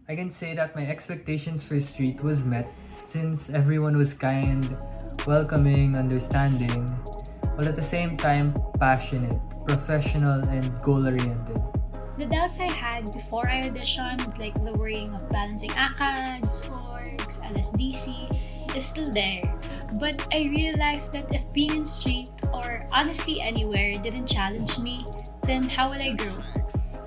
I can say that my expectations for street was met since everyone was kind, welcoming, understanding, while at the same time passionate, professional, and goal-oriented. The doubts I had before I auditioned, like the worrying of balancing ACADS, orgs, LSDC, is still there. But I realized that if being in street or honestly anywhere didn't challenge me, then how will I grow?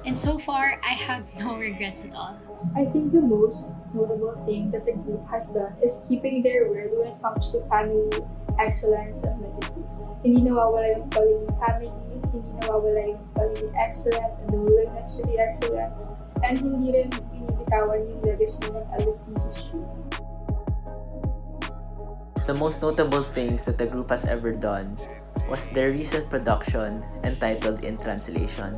And so far, I have no regrets at all. I think the most notable thing that the group has done is keeping their word when it comes to family, excellence, and legacy. Hindi nawawala yung pagiging family, hindi nawawala yung pagiging excellent and the willingness to be excellent, and hindi rin binibitawan yung legacy ng LSDC Street. The most notable things that the group has ever done was their recent production entitled In Translation.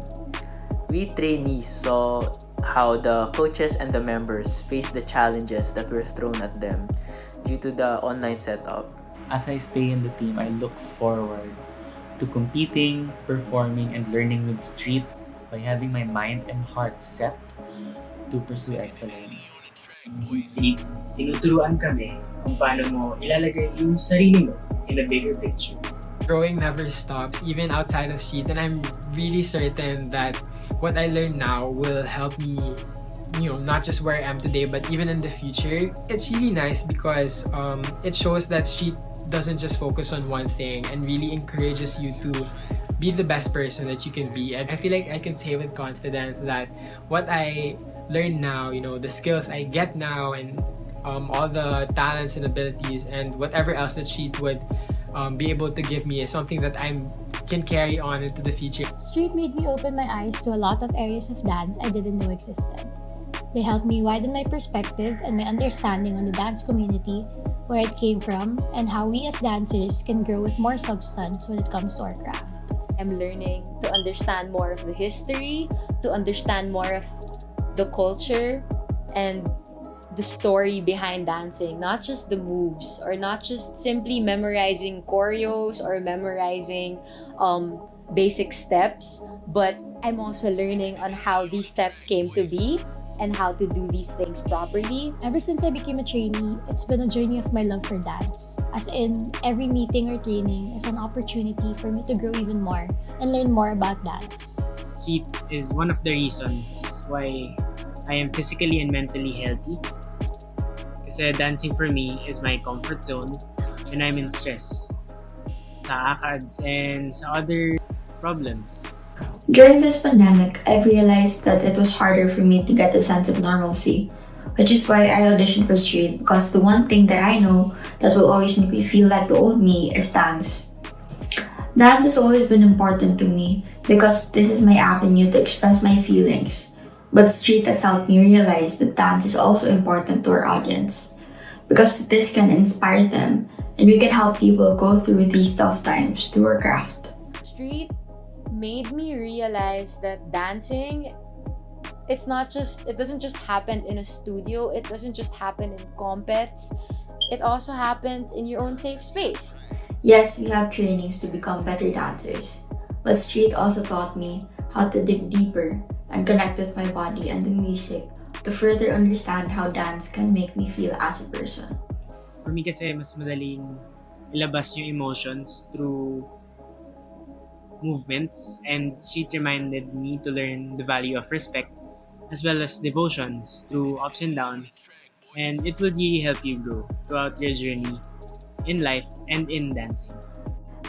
We trainees saw how the coaches and the members faced the challenges that were thrown at them due to the online setup. As I stay in the team, I look forward to competing, performing, and learning with street by having my mind and heart set to pursue excellence. Street, tinuturuan kami kung paano mo ilalagay yung sarili mo in the bigger picture. Growing never stops, even outside of street, and I'm really certain that what I learn now will help me, not just where I am today, but even in the future. It's really nice because it shows that street doesn't just focus on one thing and really encourages you to be the best person that you can be. And I feel like I can say with confidence that what I learn now, the skills I get now, and all the talents and abilities and whatever else that street would be able to give me is something that I can carry on into the future. Street made me open my eyes to a lot of areas of dance I didn't know existed. They helped me widen my perspective and my understanding on the dance community, where it came from, and how we as dancers can grow with more substance when it comes to our craft. I'm learning to understand more of the history, to understand more of the culture and the story behind dancing, not just the moves or not just simply memorizing choreos or memorizing basic steps, but I'm also learning on how these steps came to be and how to do these things properly. Ever since I became a trainee, it's been a journey of my love for dance. As in, every meeting or training is an opportunity for me to grow even more and learn more about dance. Street is one of the reasons why I am physically and mentally healthy. Kasi dancing for me is my comfort zone when I'm in stress sa ACADS and sa other problems. During this pandemic, I realized that it was harder for me to get a sense of normalcy, which is why I auditioned for street, because the one thing that I know that will always make me feel like the old me is dance. Dance has always been important to me because this is my avenue to express my feelings. But street has helped me realize that dance is also important to our audience, because this can inspire them and we can help people go through these tough times through our craft. Street made me realize that dancing, it doesn't just happen in a studio, it doesn't just happen in compets, it also happens in your own safe space. Yes, we have trainings to become better dancers, but street also taught me how to dig deeper and connect with my body and the music to further understand how dance can make me feel as a person. For me kasi mas madaling ilabas yung emotions through movements, and street reminded me to learn the value of respect as well as devotions through ups and downs, and it will really help you grow throughout your journey in life and in dancing.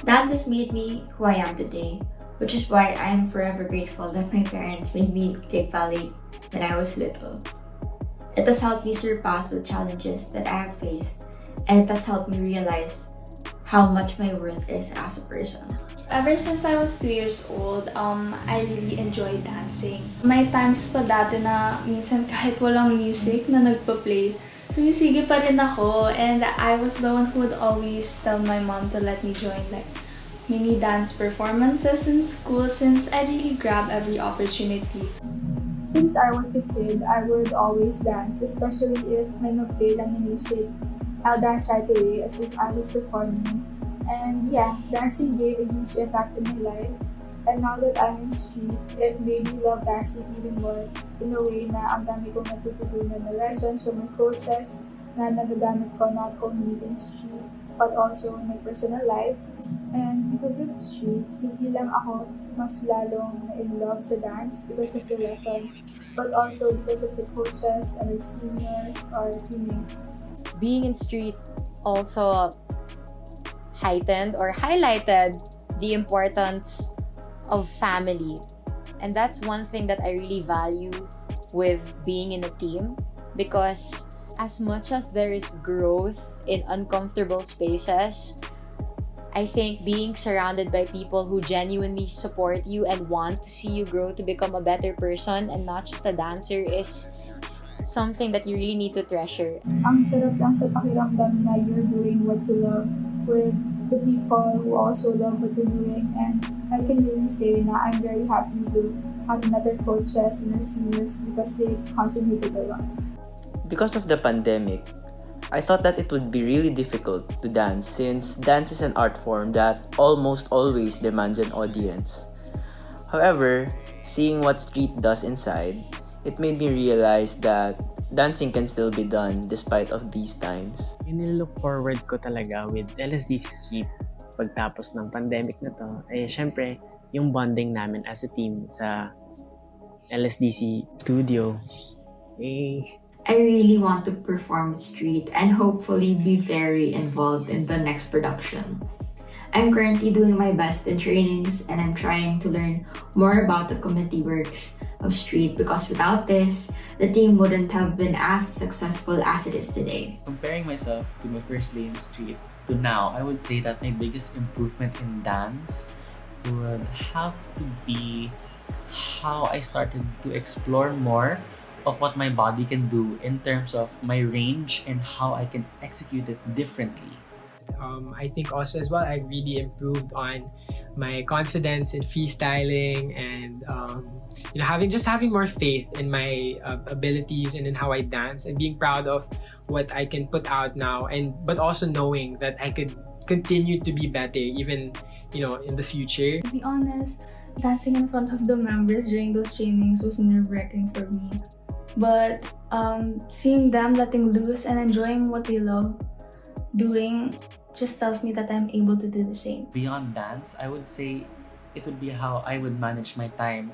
Dance has made me who I am today, which is why I am forever grateful that my parents made me take ballet when I was little. It has helped me surpass the challenges that I have faced, and it has helped me realize how much my worth is as a person. Ever since I was 2 years old, I really enjoyed dancing. May times pa dati na minsan kahit walang music na nagpa-play, sumisigi pa rin ako, and I was the one who would always tell my mom to let me join mini dance performances in school since I really grab every opportunity. Since I was a kid, I would always dance, especially if may mag-play lang ng music. I'll dance right away as if I was performing. And yeah, dancing gave a huge impact in my life. And now that I'm in street, it made me love dancing even more in a way na ang dami kong natututunan na lessons from my coaches na nagagamit ko not only in street but also in my personal life. And because of street, hindi lang ako mas lalong na in love sa dance because of the lessons, but also because of the coaches and the seniors or teammates. Being in street also heightened or highlighted the importance of family. And that's one thing that I really value with being in a team, because as much as there is growth in uncomfortable spaces, I think being surrounded by people who genuinely support you and want to see you grow to become a better person and not just a dancer is something that you really need to treasure. Ang sarap lang sa pakiramdam na you're doing what you love with the people who also love what you're doing, and I can really say na I'm very happy to have another coaches and our seniors because they contributed a lot. Because of the pandemic, I thought that it would be really difficult to dance since dance is an art form that almost always demands an audience. However, seeing what street does inside, it made me realize that dancing can still be done despite of these times. Yung look forward ko talaga with LSDC Street pagtapos ng pandemic na to, ay syempre yung bonding namin as a team sa LSDC studio. I really want to perform with street and hopefully be very involved in the next production. I'm currently doing my best in trainings and I'm trying to learn more about the committee works of street, because without this, the team wouldn't have been as successful as it is today. Comparing myself to my first day in street to now, I would say that my biggest improvement in dance would have to be how I started to explore more of what my body can do in terms of my range and how I can execute it differently. I think also as well, I really improved on my confidence in freestyling and having more faith in my abilities and in how I dance, and being proud of what I can put out now, but also knowing that I could continue to be better even in the future. To be honest, dancing in front of the members during those trainings was nerve-wracking for me. But seeing them letting loose and enjoying what they love doing just tells me that I'm able to do the same. Beyond dance, I would say it would be how I would manage my time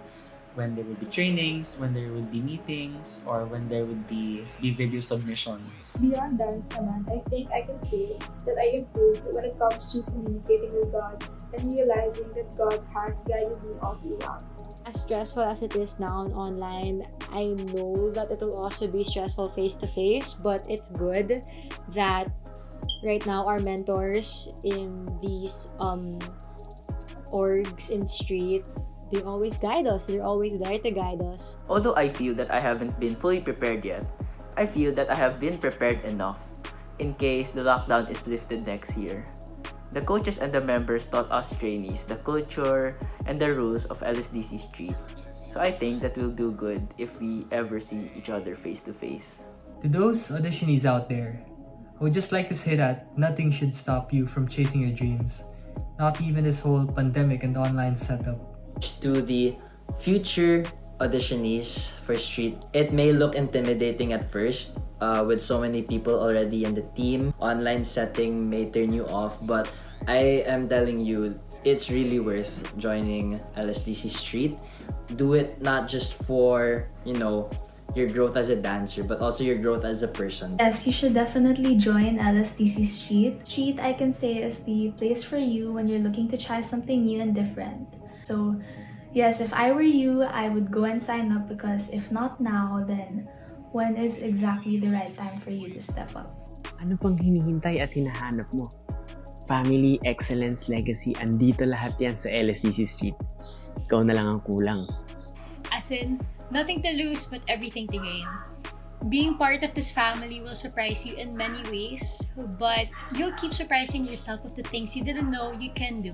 when there would be trainings, when there would be meetings, or when there would be video submissions. Beyond dance naman, I think I can say that I improved when it comes to communicating with God and realizing that God has guided me all throughout. As stressful as it is now online, I know that it will also be stressful face-to-face, but it's good that right now our mentors in these orgs in street, they always guide us. They're always there to guide us. Although I feel that I haven't been fully prepared yet, I feel that I have been prepared enough in case the lockdown is lifted next year. The coaches and the members taught us trainees the culture and the rules of LSDC Street. So I think that we'll do good if we ever see each other face to face. To those auditionees out there, I would just like to say that nothing should stop you from chasing your dreams. Not even this whole pandemic and online setup. To the future auditionees for street, it may look intimidating at first with so many people already in the team. Online setting may turn you off, but I am telling you, it's really worth joining LSDC Street. Do it not just for, your growth as a dancer, but also your growth as a person. Yes, you should definitely join LSDC Street. Street, I can say, is the place for you when you're looking to try something new and different. So, yes, if I were you, I would go and sign up, because if not now, then when is exactly the right time for you to step up? Ano pang hinihintay at hinahanap mo? Family, excellence, legacy, andito lahat yan sa LSDC Street. Ikaw na lang ang kulang. As in, nothing to lose but everything to gain. Being part of this family will surprise you in many ways, but you'll keep surprising yourself with the things you didn't know you can do.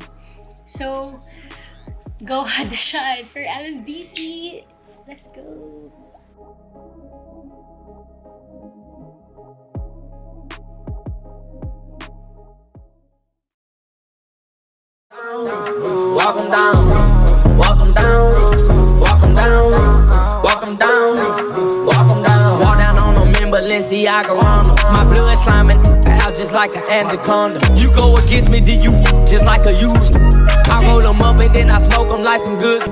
So, go audition for LSDC! Let's go! Walk 'em down. see I go on. My blood sliming out just like an anaconda. You go against me, then you just like a used. I roll them up and then I smoke them like some good.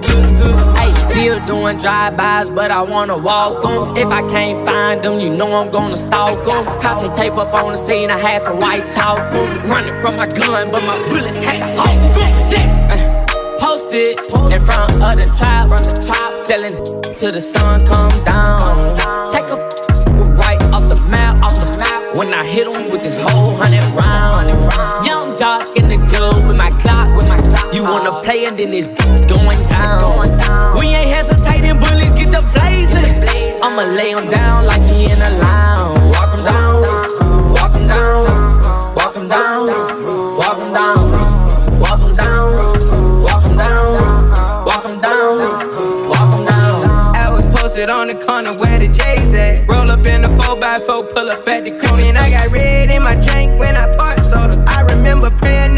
Ayy, still doing drive-bys, but I wanna walk them. If I can't find them, you know I'm gonna stalk them. Cause they tape up on the scene, I had to white talk them. Running from my gun, but my bullets had to hold them. Posted in front of the trap, selling till the sun come down. Take a right off the map, when I hit him with this whole 100 round. Young jock in the club with my clock. You wanna play and then it's going down. We ain't hesitating, bullies get the blazing. I'ma lay him down like he in a lounge. Walk him down, walk him down, walk him down, walk him down, walk him down, walk him down, walk him down, walk him down. I was posted on the corner where the J's at. Roll up in the 4x4, pull up at the crib. And I got red in my drink when I parked soda. I remember praying